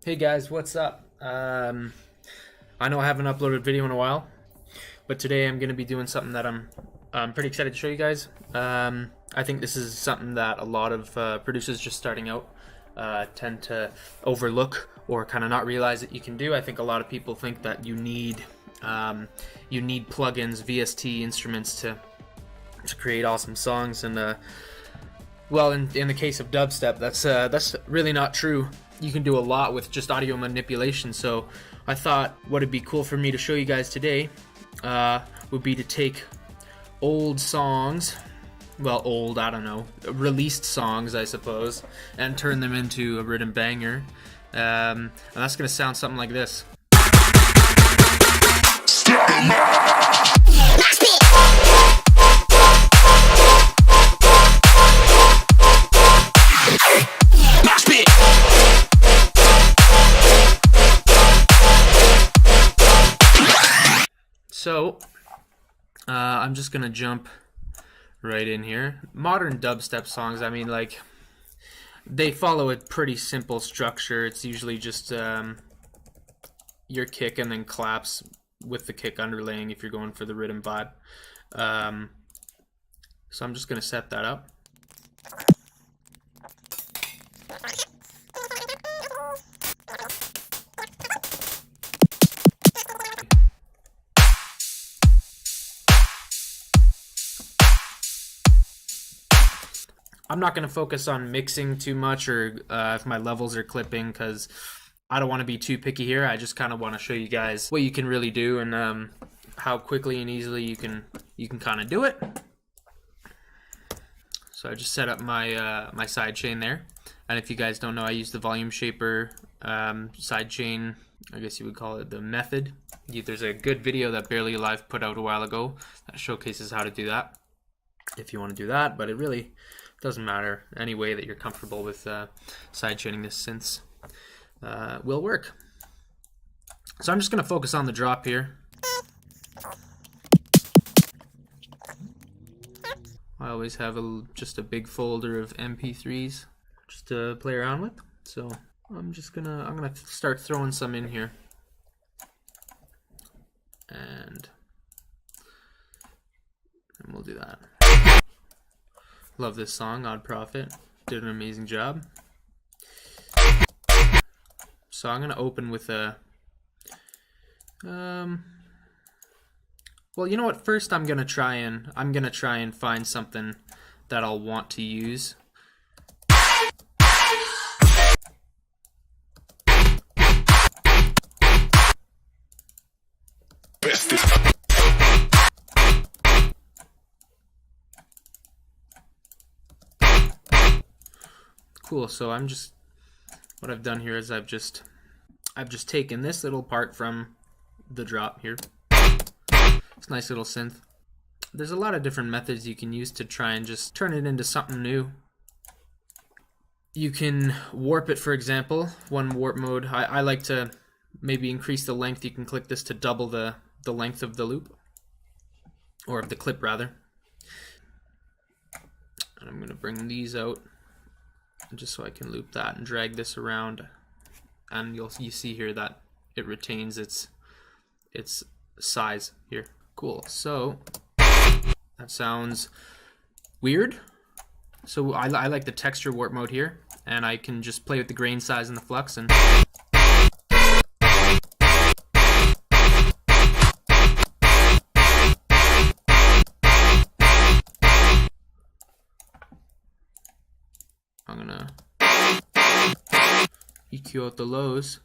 Hey guys, what's up? I know I haven't uploaded a video in a while, but today I'm going to be doing something that I'm pretty excited to show you guys. I think this is something that a lot of producers just starting out tend to overlook or kind of not realize that you can do. I think a lot of people think that you need plugins, VST instruments to create awesome songs, and well, in the case of dubstep, that's really not true. You can do a lot with just audio manipulation. So I thought what would be cool for me to show you guys today would be to take old songs, well, old, I don't know, released songs, I suppose, and turn them into a Riddim banger. And that's gonna sound something like this. So, I'm just gonna jump right in here. Modern dubstep songs, I mean, like, they follow a pretty simple structure. It's usually just your kick and then claps with the kick underlaying if you're going for the rhythm vibe. So I'm just gonna set that up. I'm not going to focus on mixing too much or if my levels are clipping, because I don't want to be too picky here. I just kind of want to show you guys what you can really do and how quickly and easily you can kind of do it. So I just set up my my sidechain there, and if you guys don't know, I use the volume shaper sidechain. I guess you would call it the method. There's a good video that Barely Alive put out a while ago that showcases how to do that, if you want to do that, but it really doesn't matter. Any way that you're comfortable with sidechaining this synths will work. So I'm just going to focus on the drop here. I always have just a big folder of MP3s just to play around with. So I'm gonna start throwing some in here, and we'll do that. Love this song. Odd Prophet did an amazing job. So I'm gonna open with a well, you know what, first I'm gonna try and find something that I'll want to use. Cool, so what I've done here is I've just taken this little part from the drop here. It's a nice little synth. There's a lot of different methods you can use to try and just turn it into something new. You can warp it, for example. One warp mode, I like to maybe increase the length. You can click this to double the length of the loop, or of the clip rather. And I'm going to bring these out just so I can loop that and drag this around, and you see here that it retains its size here. Cool. So that sounds weird. So I like the texture warp mode here, and I can just play with the grain size and the flux, and I'm gonna EQ out the lows,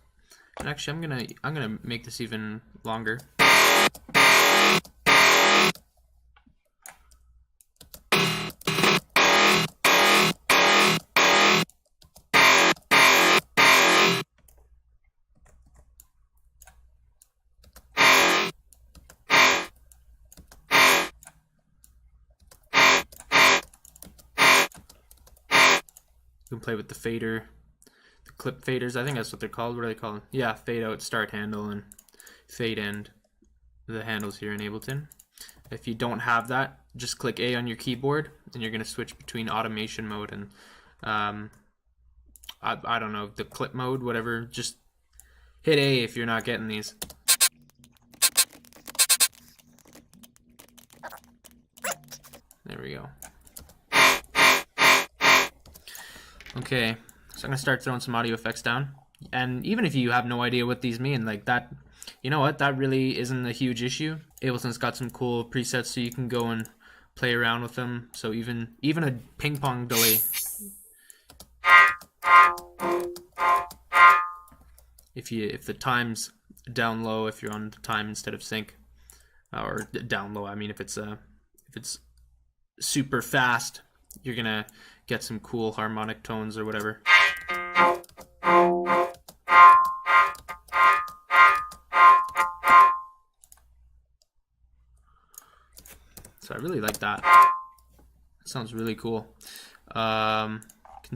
and actually I'm gonna make this even longer. You can play with the fader, the clip faders. I think that's what they're called. What are they called? Yeah, fade out start handle and fade end. The handles here in Ableton. If you don't have that, just click A on your keyboard, and you're going to switch between automation mode and I don't know, the clip mode, whatever. Just Hit A if you're not getting these. There we go. Okay, so I'm gonna start throwing some audio effects down. And even if you have no idea what these mean, like that, you know what, that really isn't a huge issue. Ableton's got some cool presets so you can go and play around with them. So even a ping pong delay, if the time's down low, if you're on time instead of sync, or down low, I mean if it's super fast, you're gonna get some cool harmonic tones or whatever. So I really like that. That sounds really cool. Can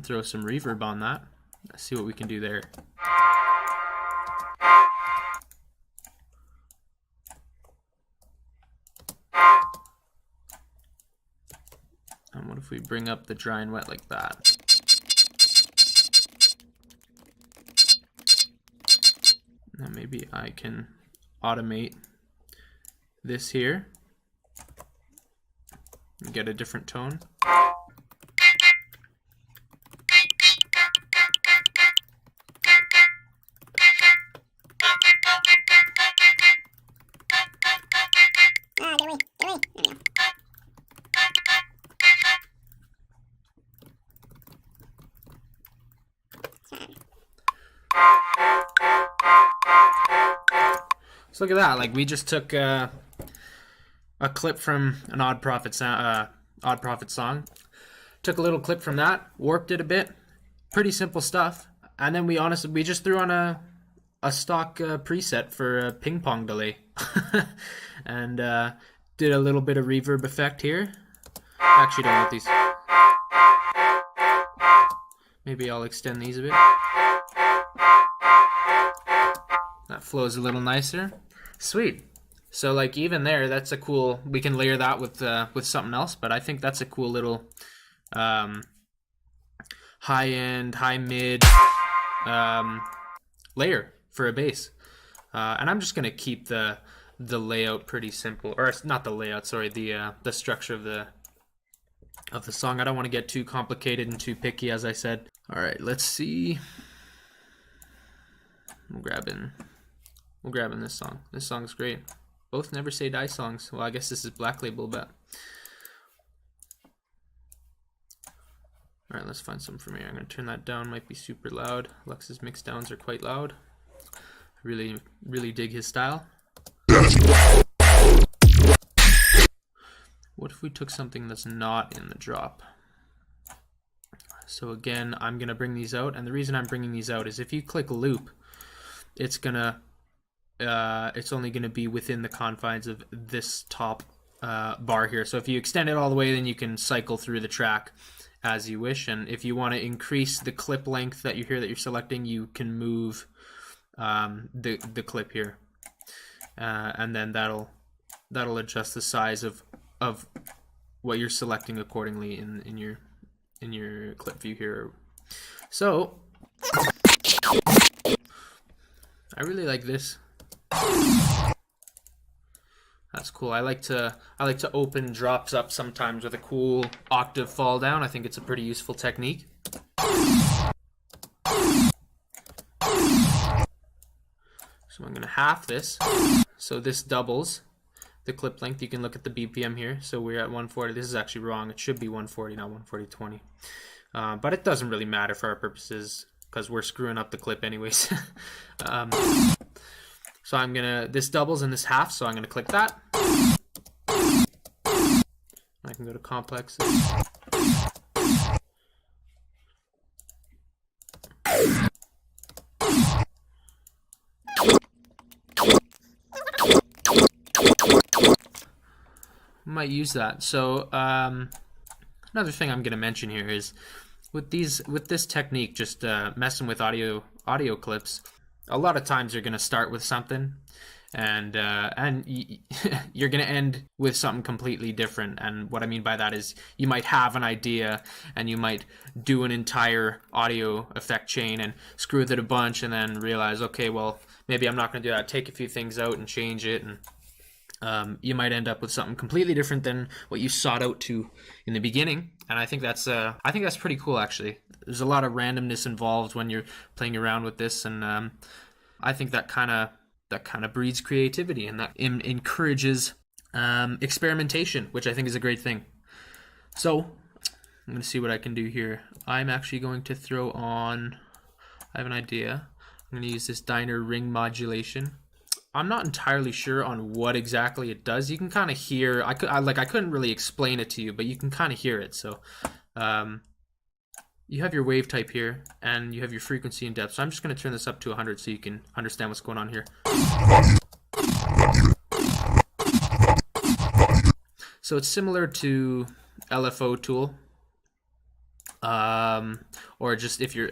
throw some reverb on that. Let's see what we can do there. And what if we bring up the dry and wet like that? Now maybe I can automate this here and get a different tone. So look at that, like we just took a clip from an Odd Prophet song, took a little clip from that, warped it a bit, pretty simple stuff, and then we just threw on a stock preset for a ping pong delay, and did a little bit of reverb effect here. Actually don't want these. Maybe I'll extend these a bit. That flows a little nicer. Sweet. So like even there, that's a cool, we can layer that with something else, but I think that's a cool little high end, high mid layer for a bass. And I'm just gonna keep the layout pretty simple, or not the layout, sorry, the structure of the song. I don't want to get too complicated and too picky, as I said. All right, let's see. We're grabbing this song. This song's great. Both Never Say Die songs. Well, I guess this is Black Label, but all right, let's find something from here. I'm gonna turn that down. Might be super loud. Lux's mix downs are quite loud. I really dig his style. What if we took something that's not in the drop? So again, I'm gonna bring these out, and the reason I'm bringing these out is if you click loop, it's only gonna be within the confines of this top bar here. So if you extend it all the way, then you can cycle through the track as you wish. And if you want to increase the clip length that you hear that you're selecting, you can move the clip here, and then that'll adjust the size of what you're selecting accordingly in your clip view here. So I really like this. That's cool. I like to open drops up sometimes with a cool octave fall down. I think it's a pretty useful technique. So I'm gonna half this, so this doubles the clip length. You can look at the BPM here. So we're at 140. This is actually wrong. It should be 140, not 140/20. But it doesn't really matter for our purposes because we're screwing up the clip anyways. So this doubles and this half, so I'm gonna click that. I can go to complexes. Might use that. So another thing I'm gonna mention here is with this technique, just messing with audio clips, a lot of times you're going to start with something and you're gonna end with something completely different. And what I mean by that is you might have an idea and you might do an entire audio effect chain and screw with it a bunch, and then realize, okay, well, maybe I'm not gonna do that. Take a few things out and change it, and you might end up with something completely different than what you sought out to in the beginning. And I think that's pretty cool, actually. There's a lot of randomness involved when you're playing around with this, and I think that kind of breeds creativity, and that encourages experimentation, which I think is a great thing. So I'm going to see what I can do here. I'm actually going to throw on, I have an idea. I'm going to use this diner ring modulation. I'm not entirely sure on what exactly it does. You can kind of hear, I couldn't really explain it to you, but you can kind of hear it. So you have your wave type here, and you have your frequency and depth. So I'm just going to turn this up to 100 so you can understand what's going on here. So it's similar to LFO tool, or just if you're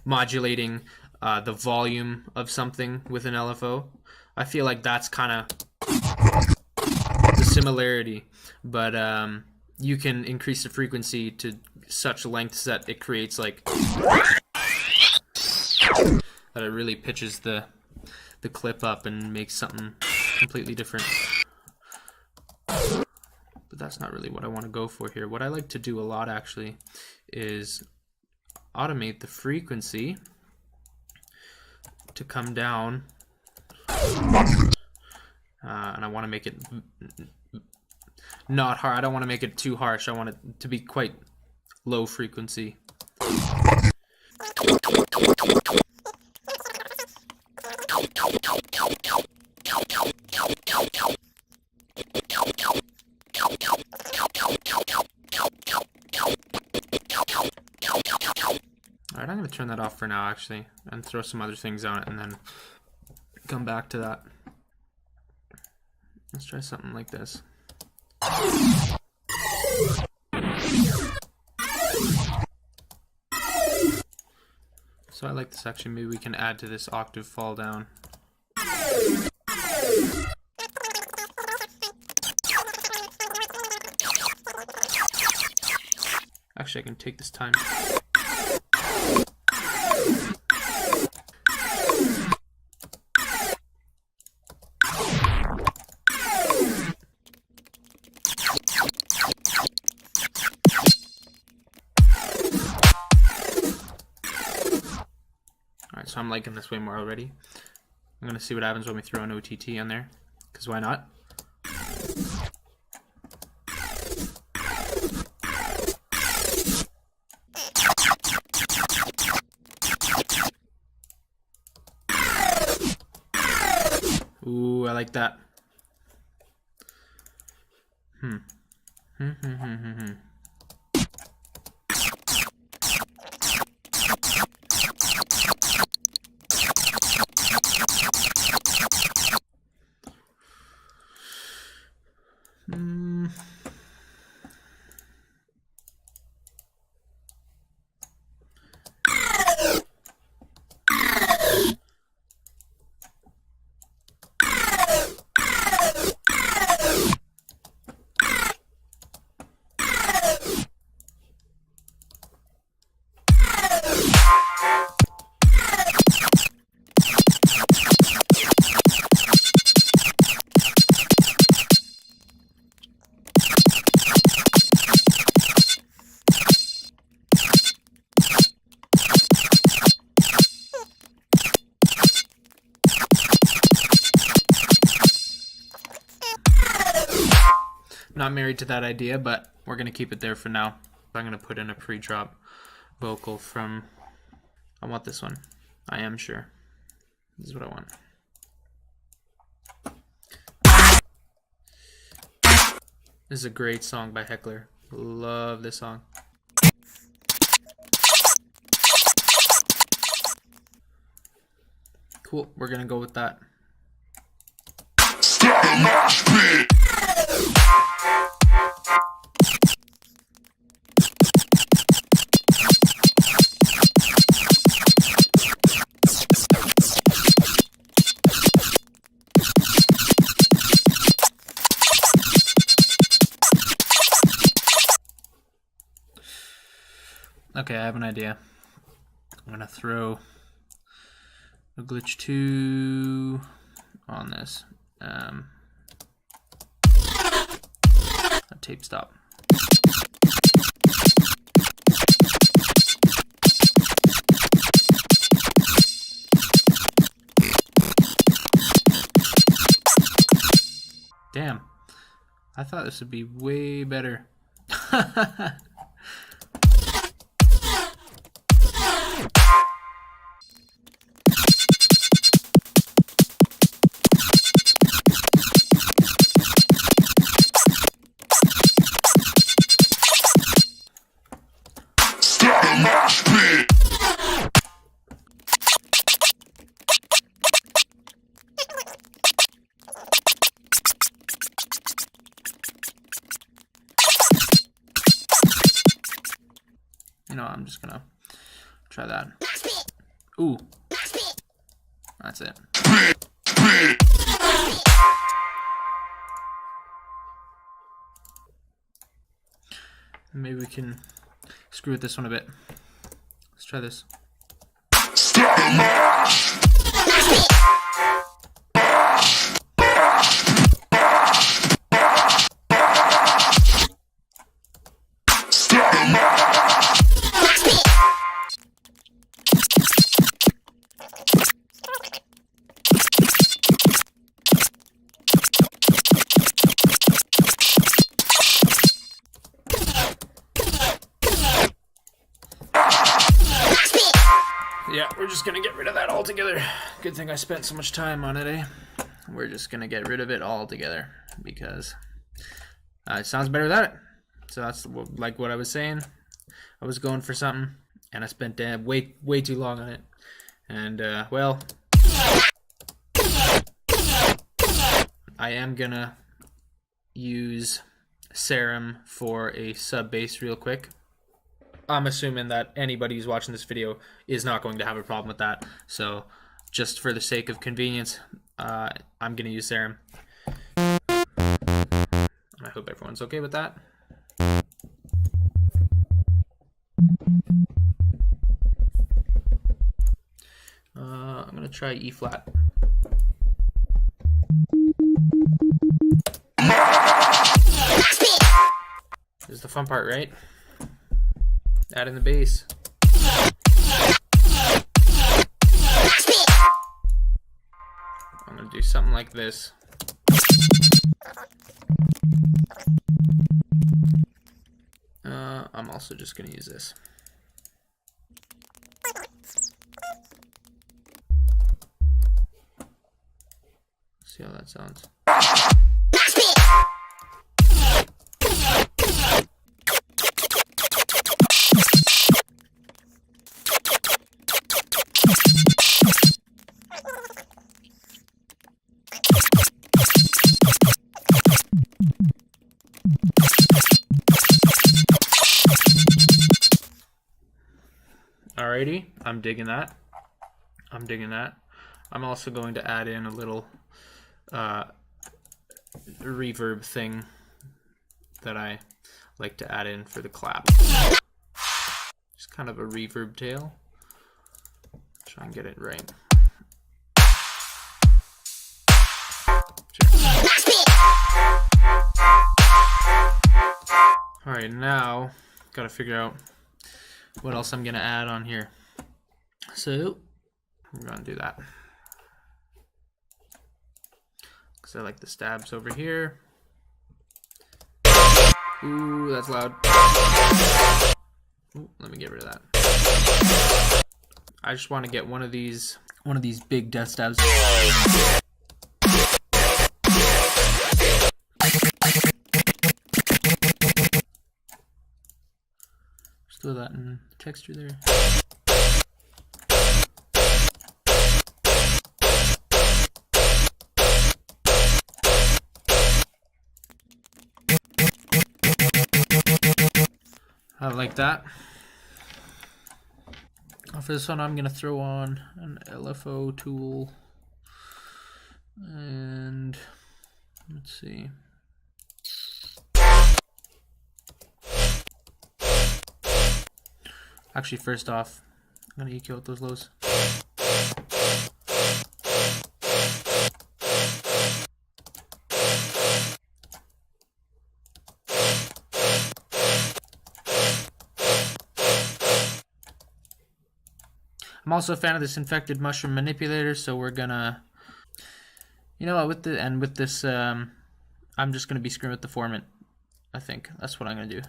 modulating the volume of something with an LFO. I feel like that's kind of the similarity, but you can increase the frequency to such lengths that it creates like that it really pitches the clip up and makes something completely different. But that's not really what I want to go for here. What I like to do a lot actually is automate the frequency to come down, and I want to make it not hard. I don't want to make it too harsh. I want it to be quite low frequency. Alright, I'm going to turn that off for now, actually, and throw some other things on it, and then come back to that. Let's try something like this. So I like this, actually. Maybe we can add to this octave fall down. Actually, I can take this time. Alright, so I'm liking this way more already. I'm going to see what happens when we throw an OTT on there, because why not? Ooh, I like that. Not married to that idea, but we're going to keep it there for now. I'm going to put in a pre-drop vocal from, I want this one. I am sure. This is what I want. This is a great song by Heckler. Love this song. Cool, we're going to go with that. have an idea. I'm gonna throw a glitch 2 on this. A tape stop. Damn, I thought this would be way better. You know, I'm just gonna try that. Ooh, that's it. Maybe we can screw with this one a bit. Let's try this. Yeah, we're just gonna get rid of that altogether. Good thing I spent so much time on it, eh? We're just gonna get rid of it altogether because it sounds better without it. So that's like what I was saying. I was going for something, and I spent way too long on it. And well, I am gonna use Serum for a sub bass real quick. I'm assuming that anybody who's watching this video is not going to have a problem with that. So just for the sake of convenience, I'm going to use Serum. I hope everyone's okay with that. I'm going to try E flat. This is the fun part, right? Add in the bass. I'm gonna do something like this. I'm also just gonna use this. See how that sounds. Alrighty, I'm digging that. I'm digging that. I'm also going to add in a little reverb thing that I like to add in for the clap. Just kind of a reverb tail. Try and get it right. Alright, now gotta figure out what else I'm gonna add on here. So we're gonna do that because I like the stabs over here. Ooh, that's loud. Ooh, let me get rid of that. I just want to get one of these big death stabs. Just throw that in texture there. I like that. For this one, I'm going to throw on an LFO tool. And let's see. Actually, first off, I'm gonna EQ out those lows. I'm also a fan of this infected mushroom manipulator, so we're gonna, you know what, with this, I'm just gonna be screwing with the Formant. I think that's what I'm gonna do.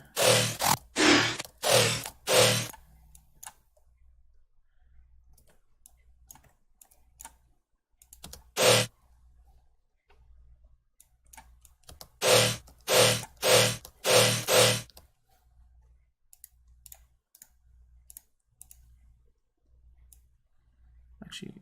Actually,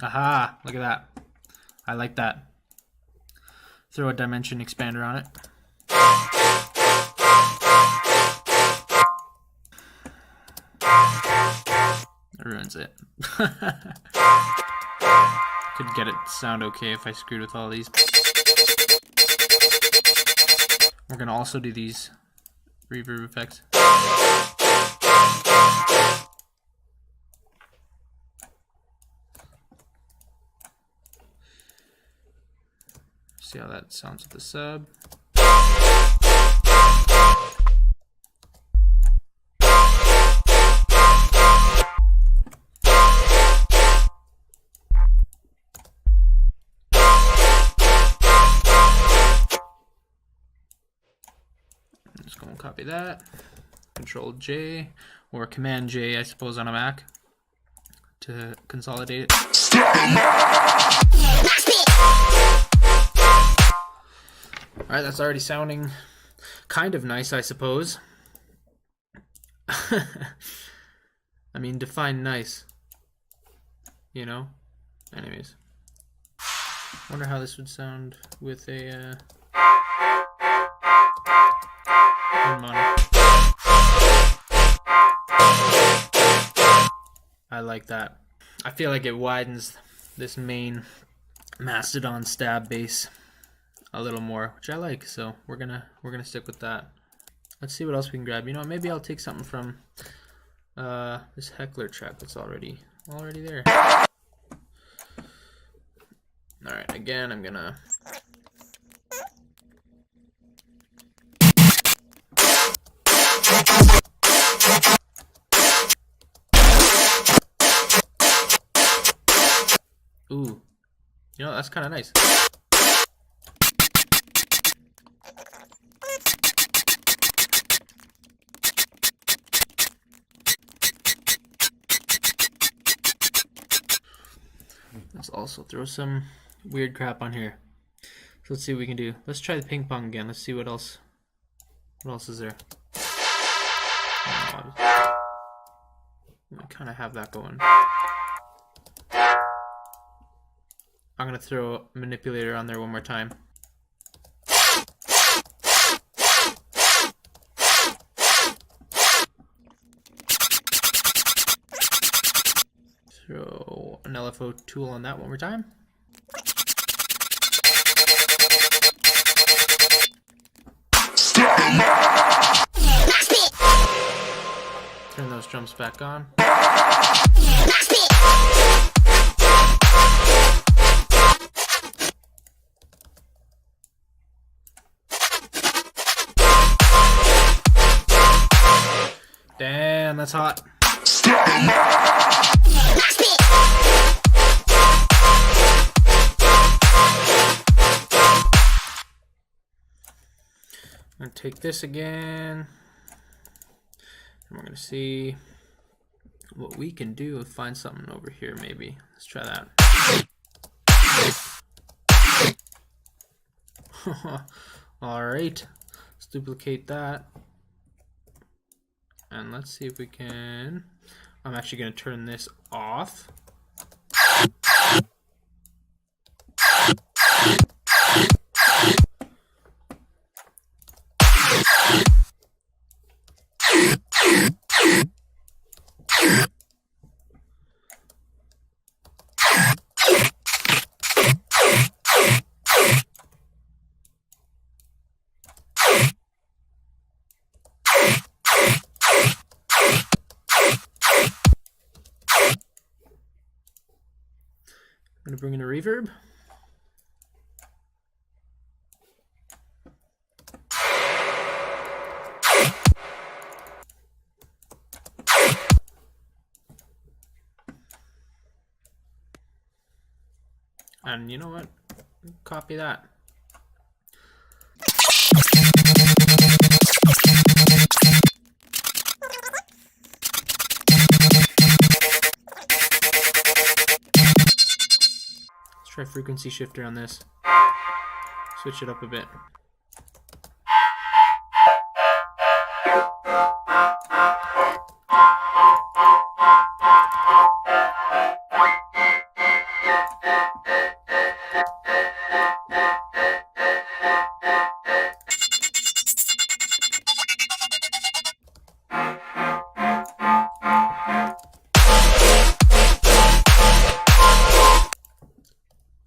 aha, look at that. I like that. Throw a dimension expander on it. That ruins it. Could get it to sound okay if I screwed with all these. We're gonna also do these reverb effects. See how that sounds with the sub. I'm just gonna copy that. Control J or Command J, I suppose, on a Mac to consolidate it. Alright, that's already sounding kind of nice, I suppose. I mean, define nice. You know? Anyways. Wonder how this would sound with a mono. I like that. I feel like it widens this main Mastodon stab bass a little more, which I like, so we're gonna stick with that. Let's see what else we can grab. You know, maybe I'll take something from this Heckler track that's already there. Alright, again I'm gonna ooh. You know, that's kinda nice. Let's also throw some weird crap on here. So let's see what we can do. Let's try the ping pong again. Let's see what else is there. I kind of have that going. I'm gonna throw a manipulator on there one more time. Throw an LFO tool on that one more time. Turn those drums back on. Damn, that's hot. I'm gonna take this again, and we're gonna see what we can do and find something over here maybe. Let's try that. Alright, let's duplicate that. And let's see if we can... I'm actually going to turn this off. bring in a reverb. And you know what? Copy that. Let's try frequency shifter on this. Switch it up a bit.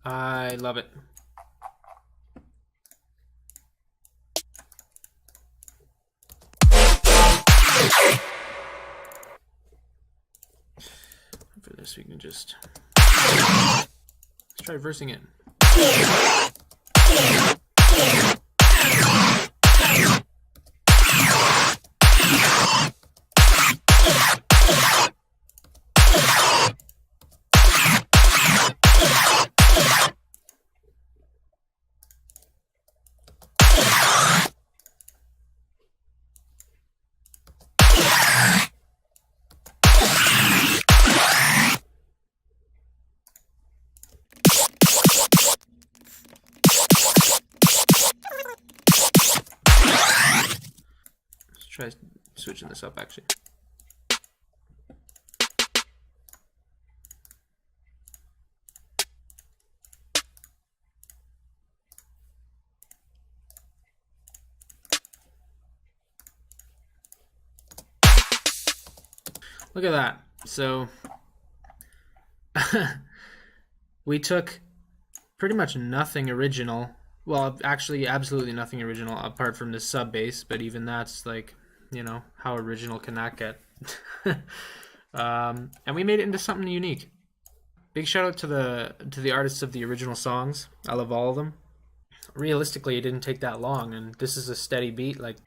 I love it. For this, we can just let's try versing it. Try switching this up actually. Look at that. So we took pretty much nothing original. Well, actually absolutely nothing original apart from the sub bass, but even that's like, you know, how original can that get? And we made it into something unique. Big shout out to the artists of the original songs. I love all of them. Realistically, it didn't take that long, and this is a steady beat. Like,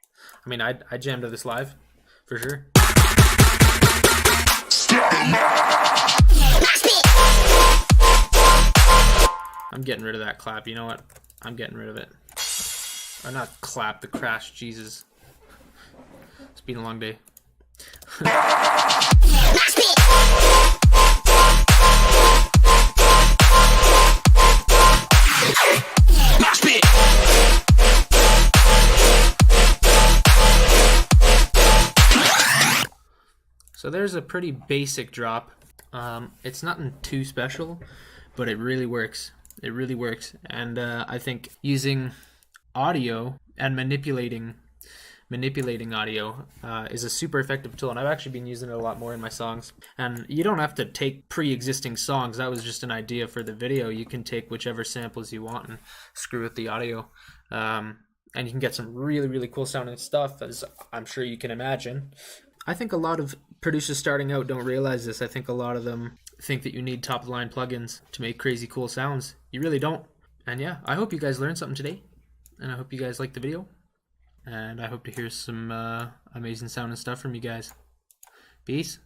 I mean, I jammed to this live for sure. I'm getting rid of that clap. You know what? I'm getting rid of it. Or not clap, the crash. Jesus. It's been a long day. So there's a pretty basic drop. It's nothing too special, but it really works. It really works. And I think using audio and manipulating audio is a super effective tool, and I've actually been using it a lot more in my songs. And you don't have to take pre-existing songs. That was just an idea for the video. You can take whichever samples you want and screw with the audio, and you can get some really, really cool sounding stuff, as I'm sure you can imagine. I think a lot of producers starting out don't realize this. I think a lot of them think that you need top-of-the-line plugins to make crazy cool sounds. You really don't. And yeah, I hope you guys learned something today, and I hope you guys liked the video. And I hope to hear some amazing sounding stuff from you guys. Peace.